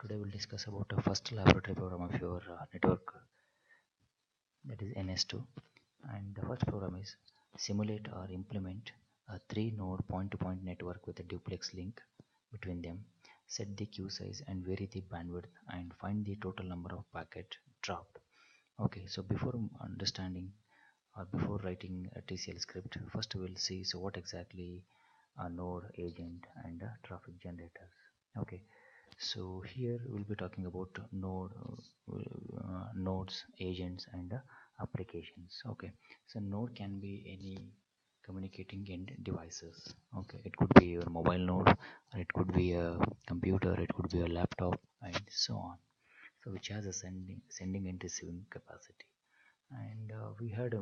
Today we'll discuss about the first laboratory program of your network, that is NS2. And the first program is simulate or implement a 3-node point-to-point network with a duplex link between them. Set the queue size and vary the bandwidth and find the total number of packets dropped. Okay, so before understanding or before writing a TCL script, first we'll see so what exactly a node, agent, and a traffic generators. Okay, so here we'll be talking about nodes, agents, and applications. Okay, so node can be any communicating end devices. Okay, it could be your mobile node, or it could be a computer, it could be a laptop, and so on. So which has a sending and receiving capacity. And we had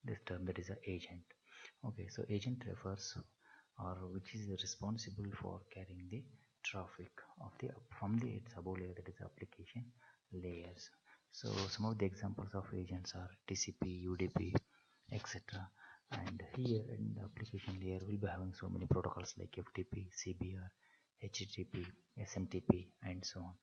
this term, that is an agent. Okay, so agent refers or which is responsible for carrying the traffic of the from the its above layer, that is application layers. So some of the examples of agents are TCP, UDP, etc. And here in the application layer we'll be having so many protocols like FTP, CBR, HTTP, SMTP, and so on.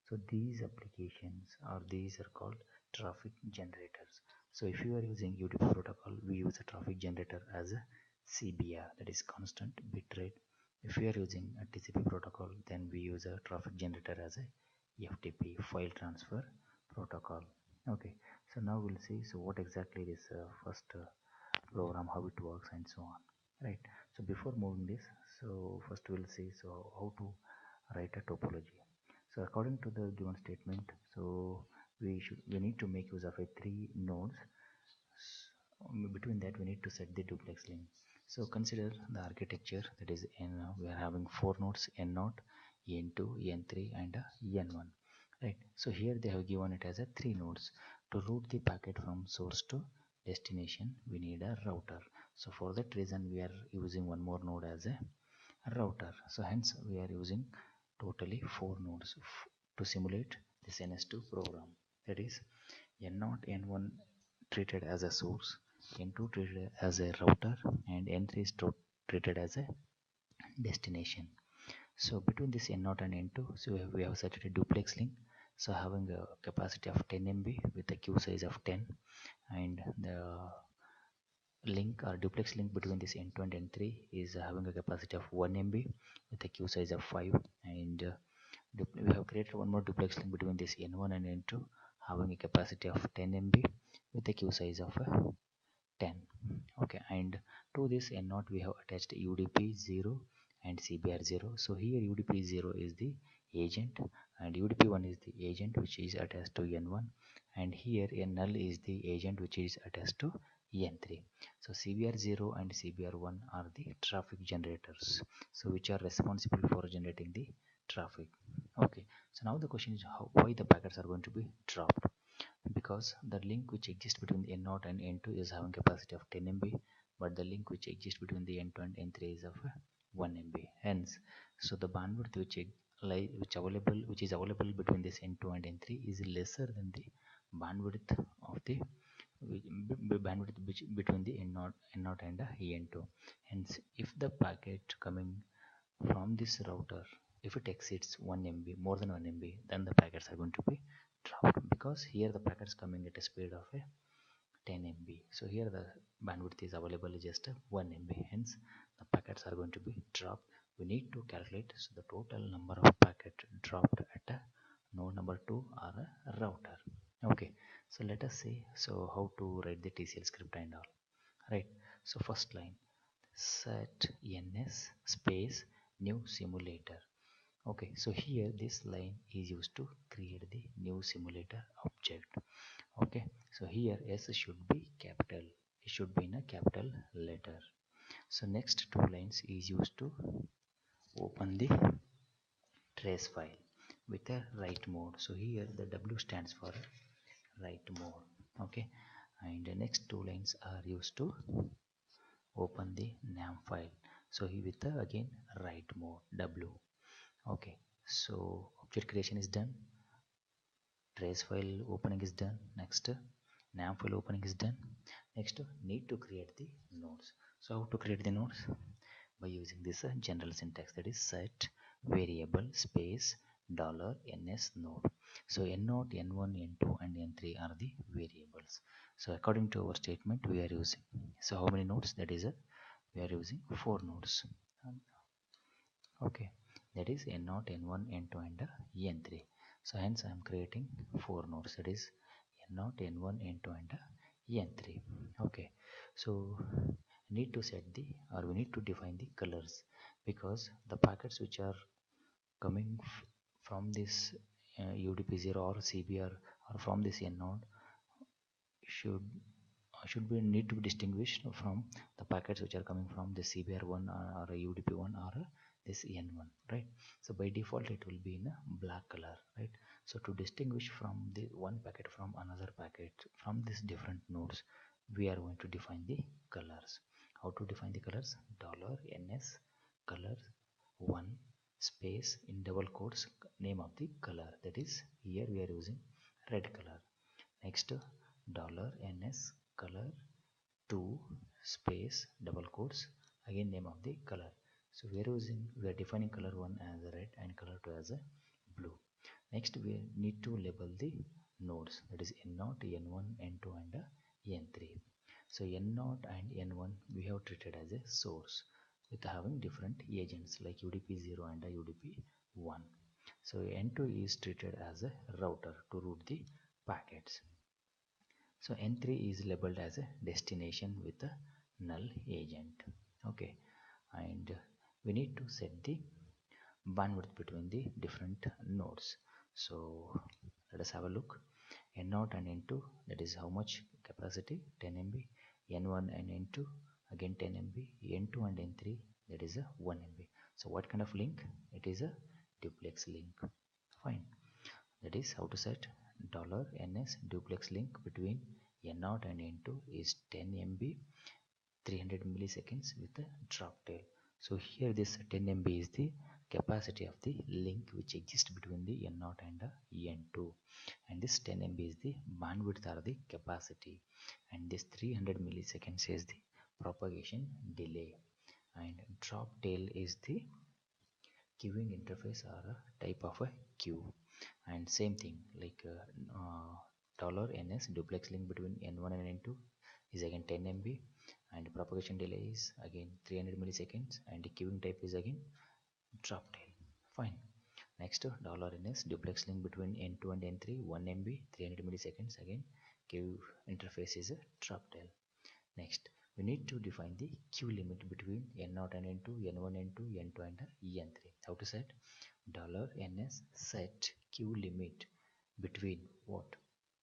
So these applications or these are called traffic generators. So if you are using UDP protocol, we use a traffic generator as a CBR, that is constant bit rate. If we are using a TCP protocol, then we use a traffic generator as a FTP, file transfer protocol. Okay, so now we'll see so what exactly this first program, how it works, and so on. Right. So before moving this, so first we'll see so how to write a topology. So according to the given statement, so we need to make use of a 3 nodes. Between that we need to set the duplex link. So consider the architecture, that is we are having 4 nodes, n0, n2, n3, and n1. Right, so here they have given it as a 3 nodes. To route the packet from source to destination, we need a router. So for that reason we are using one more node as a router. So hence we are using totally 4 nodes to simulate this NS2 program. That is n0, n1 treated as a source, n2 treated as a router, and n3 is treated as a destination. So between this n0 and n2, so we have set a duplex link. So having a capacity of 10 MB with a queue size of 10, and the link or duplex link between this n2 and n3 is having a capacity of 1 MB with a queue size of 5, and we have created one more duplex link between this n1 and n2 having a capacity of 10 MB with a queue size of 10. Okay, and to this n0 we have attached UDP 0 and CBR 0. So here UDP 0 is the agent and UDP 1 is the agent which is attached to n1, and here null is the agent which is attached to n3. So CBR 0 and CBR 1 are the traffic generators, so which are responsible for generating the traffic. Okay, so now the question is why the packets are going to be dropped. Because the link which exists between the n0 and n2 is having capacity of 10 MB, but the link which exists between the n2 and n3 is of 1 MB. Hence, so the bandwidth which is available between this n2 and n3 is lesser than the bandwidth of the between the n0 and en2. Hence, if the packet coming from this router, if it exceeds 1 MB, more than 1 MB, then the packets are going to be dropped, because here the packets coming at a speed of a 10 MB. So here the bandwidth is available just 1 MB. Hence the packets are going to be dropped. We need to calculate so the total number of packets dropped at a node number 2 or a router. Okay, so let us see so how to write the TCL script and all. Right, so first line, set ns space new simulator. Okay, so here this line is used to create the new simulator object. Okay, so here s should be capital, it should be in a capital letter. So next 2 lines is used to open the trace file with a write mode. So here the w stands for write mode. Okay, and the next 2 lines are used to open the nam file. So here with the again write mode w. Okay, so object creation is done, trace file opening is done, next nam file opening is done. Next need to create the nodes. So how to create the nodes? By using this general syntax, that is set variable space $ns node. So n0, n1, n2 and n3 are the variables. So according to our statement we are using, so how many nodes? That is we are using 4 nodes. Okay, that is n0, n1, n2 and n3. So hence I am creating 4 nodes, that is n0, n1, n2 and n3. Okay, so need to set the, or we need to define the colors, because the packets which are coming from this UDP0 or CBR or from this N node should be need to be distinguished from the packets which are coming from the CBR1 or a UDP1 or this N1, right? So by default it will be in a black color, right? So to distinguish from the one packet from another packet from these different nodes, we are going to define the colors. How to define the colors? $ns color 1 space in double quotes name of the color, that is here we are using red color. Next $ns color 2 space double quotes again name of the color. So we are defining color 1 as a red and color 2 as a blue. Next we need to label the nodes, that is n0, n1, n2 and n3. So n0 and n1 we have treated as a source with having different agents like UDP0 and UDP1. So n2 is treated as a router to route the packets. So n3 is labeled as a destination with a null agent. Okay, and we need to set the bandwidth between the different nodes. So let us have a look. N0 and N2, that is how much capacity? 10 MB. N1 and N2 again 10 MB. N2 and N3, that is a 1 MB. So what kind of link? It is a duplex link. Fine. That is how to set $ns duplex link between N0 and N2 is 10 MB 300 milliseconds with a drop tail. So here this 10 MB is the capacity of the link which exists between the N0 and N2, and this 10 MB is the bandwidth or the capacity, and this 300 milliseconds is the propagation delay, and drop tail is the queuing interface or a type of a queue. And same thing like $ns duplex link between n1 and n2 is again 10 MB, and propagation delay is again 300 milliseconds, and the queuing type is again drop tail. Fine. Next $ns duplex link between n2 and n3 1 MB 300 milliseconds, again queue interface is a drop tail. Next we need to define the queue limit between n0 and n2, n1, n2, n2 and n3. How to set? $ns set queue limit between what?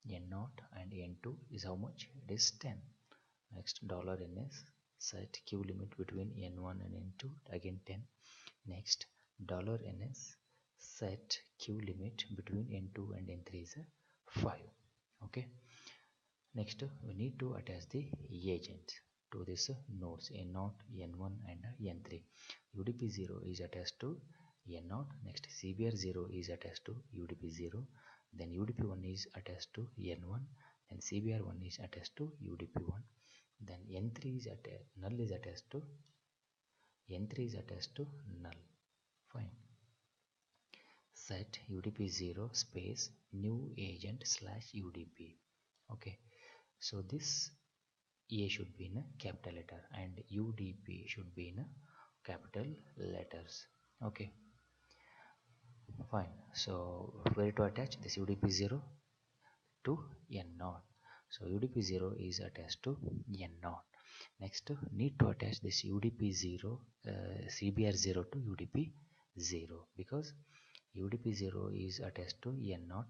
N0 and n2 is how much? It is 10. Next $ns set queue limit between n1 and n2, again 10. Next $ns set queue limit between n2 and n3 is 5. Okay. Next we need to attach the agent to this nodes n0, n1 and n3. UDP0 is attached to n0. Next CBR0 is attached to UDP0. Then UDP1 is attached to n1. Then CBR1 is attached to UDP1. Then n3 is null is attached to n3 is attached to null. Fine. Set UDP0 space new agent slash UDP. Okay. So this A should be in a capital letter and UDP should be in a capital letters. Okay, fine. So where to attach this UDP0? To N0. So UDP0 is attached to N0. Next need to attach this UDP0 CBR0 to UDP0, because UDP0 is attached to N0.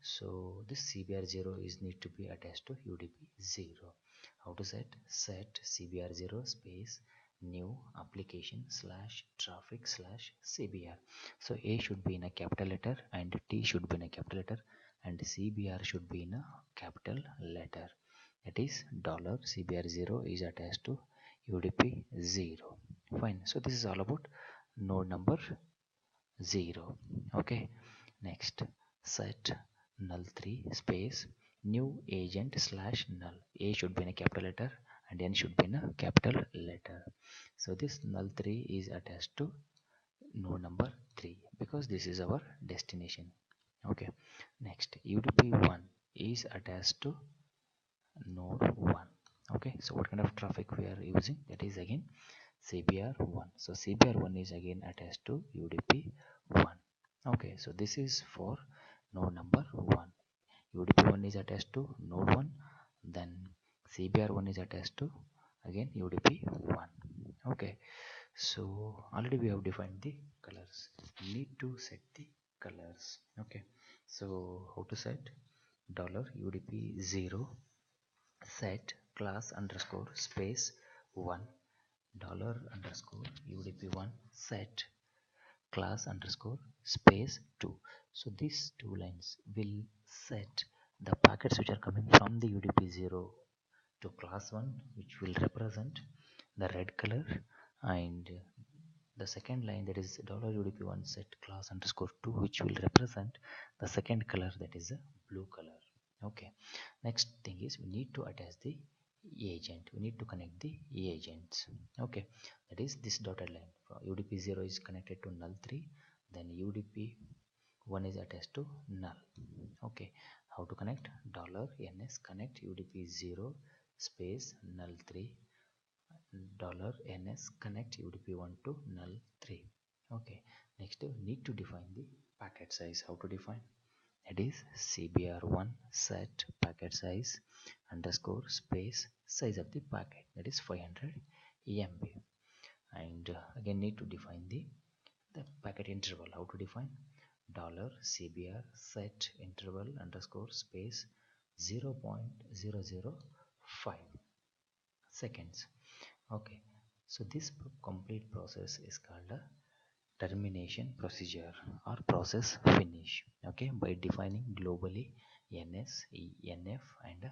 So this CBR0 is need to be attached to UDP0. How to set? Set CBR0 space new application slash traffic slash CBR. So A should be in a capital letter and T should be in a capital letter and CBR should be in a capital letter. That is $CBR0 is attached to UDP0. Fine. So this is all about node number 0. Okay. Next set null3 space new agent slash null. A should be in a capital letter and N should be in a capital letter. So this null3 is attached to node number 3 because because this is our destination. Okay, next UDP1 is attached to node 1. Okay, so what kind of traffic we are using? That is again CBR1. So CBR1 is again attached to UDP1. Okay, so this is for node number 1. UDP1 is attached to node 1, then CBR1 is attached to again UDP1. Okay, so already we have defined the colors. Need to set the colors. Okay, so how to set? Dollar UDP0 set class underscore space 1 dollar underscore UDP1 set class underscore space 2. So these two lines will set the packets which are coming from the UDP0 to class 1, which will represent the red color, and the second line, that is $UDP1 set class underscore 2, which will represent the second color, that is a blue color. Okay, next thing is we need to attach the agent. We need to connect the agents. Okay, that is this dotted line. UDP0 is connected to null 3, then UDP1 is attached to null. Okay, how to connect? $ns connect UDP0 space null 3 $ns connect UDP1 to null 3. Okay, next we need to define the packet size. How to define? It is CBR1 set packet size underscore space size of the packet, that is 500 MB. And again need to define the packet interval. How to define? $CBR set interval underscore space 0.005 seconds. Okay, so this complete process is called a termination procedure or process finish. Okay, by defining globally ns, enf, and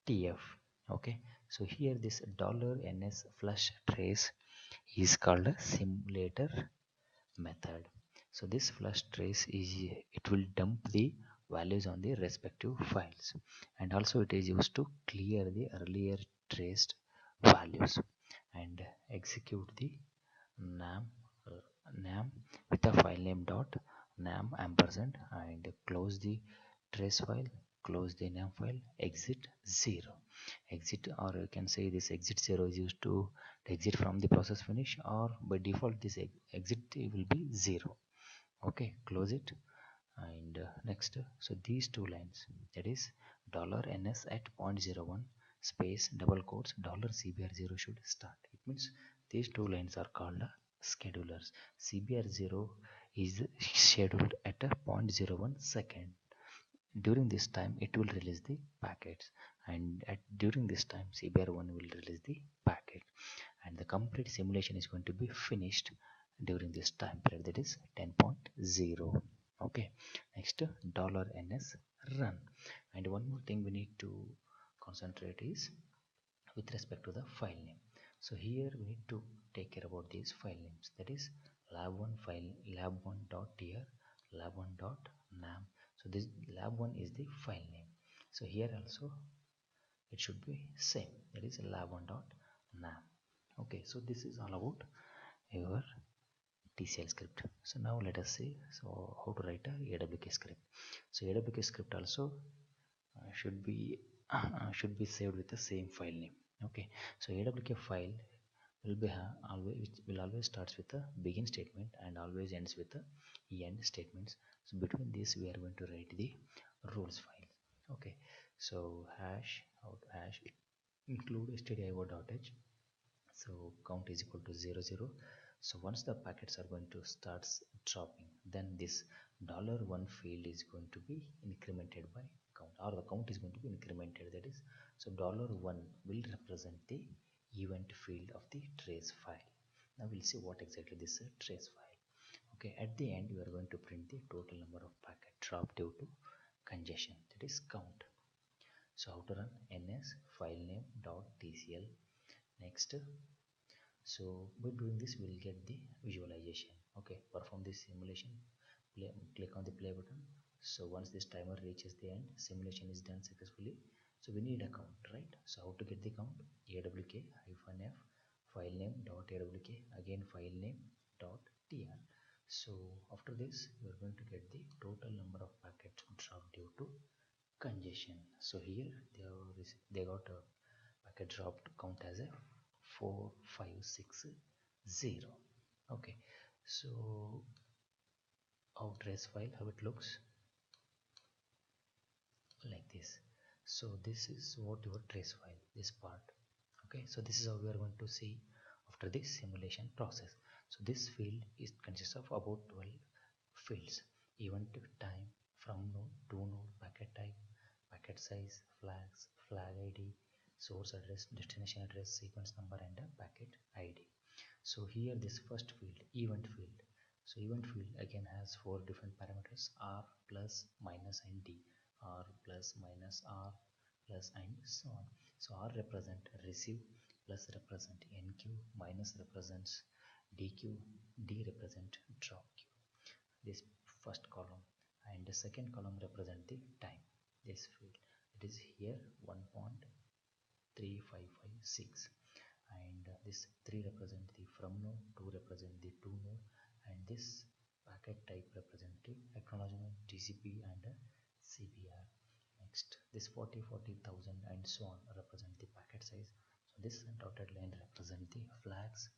tf. Okay, so here this $ns flush trace is called a simulator method. So this flush trace is, it will dump the values on the respective files, and also it is used to clear the earlier traced values and execute the nam nam with a file name dot nam ampersand and close the trace file, close the nam file, exit 0. Exit, or you can say this exit 0 is used to exit from the process finish, or by default this exit will be 0. Okay, close it. And next, so these two lines, that is $ns at 0.01 space double quotes $CBR0 should start. It means these two lines are called schedulers. CBR0 is scheduled at a 0.01 second. During this time it will release the packets, and during this time CBR1 will release the packet, and the complete simulation is going to be finished during this time period, that is 10.0. Okay, next $ns run. And one more thing we need to concentrate is with respect to the file name. So here we need to take care about these file names, that is lab1 file, lab1.tr, lab1.nam. So this lab1 is the file name, so here also it should be same, that is lab1.nam. Okay, so this is all about your TCL script. So now let us see so how to write a AWK script. So AWK script also should be saved with the same file name. Okay, so AWK file will be always starts with a begin statement and always ends with a end statements. So between this we are going to write the rules file. Okay, so hash include stdio.h, so count is equal to 00. So once the packets are going to start dropping, then this $1 field is going to be incremented by count, or the count is going to be incremented, that is, so $1 will represent the event field of the trace file. Now we'll see what exactly this trace file. Okay, at the end we are going to print the total number of packet dropped due to congestion, that is count. So how to run? ns file name dot tcl. Next, so by doing this we'll get the visualization. Okay, perform this simulation, click on the play button. So once this timer reaches the end, simulation is done successfully. So we need a count, right? So how to get the count? awk -f file name dot awk, again file name dot tr. So after this, you are going to get the total number of packets dropped due to congestion. So here they got a packet dropped count as a 4560. Okay, so our trace file, how it looks like this. So this is what your trace file, this part. Okay, so this is how we are going to see after this simulation process. So this field is consists of about 12 fields: event time, from node, to node, packet type, packet size, flags, flag id, source address, destination address, sequence number, and a packet id. So here this first field, event field. So event field again has four different parameters: r, plus, minus, and d. R plus, minus, r plus, and so on. So r represent receive, plus represent enq, minus represents dq, d represent drop q. This first column, and the second column represent the time. This field, it is here 1.3556, and this 3 represent the from node, 2 represent the to node, and this packet type represent the acknowledgement, TCP, and CPR. Next, this 40,000 and so on represent the packet size. So this dotted line represent the flags,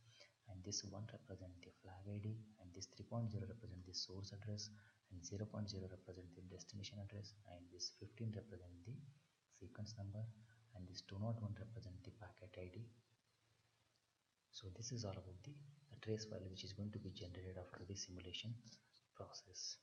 and this 1 represent the flag ID, and this 3.0 represent the source address, and 0.0 represent the destination address, and this 15 represent the sequence number, and this 201 represent the packet ID. So this is all about the trace file which is going to be generated after the simulation process.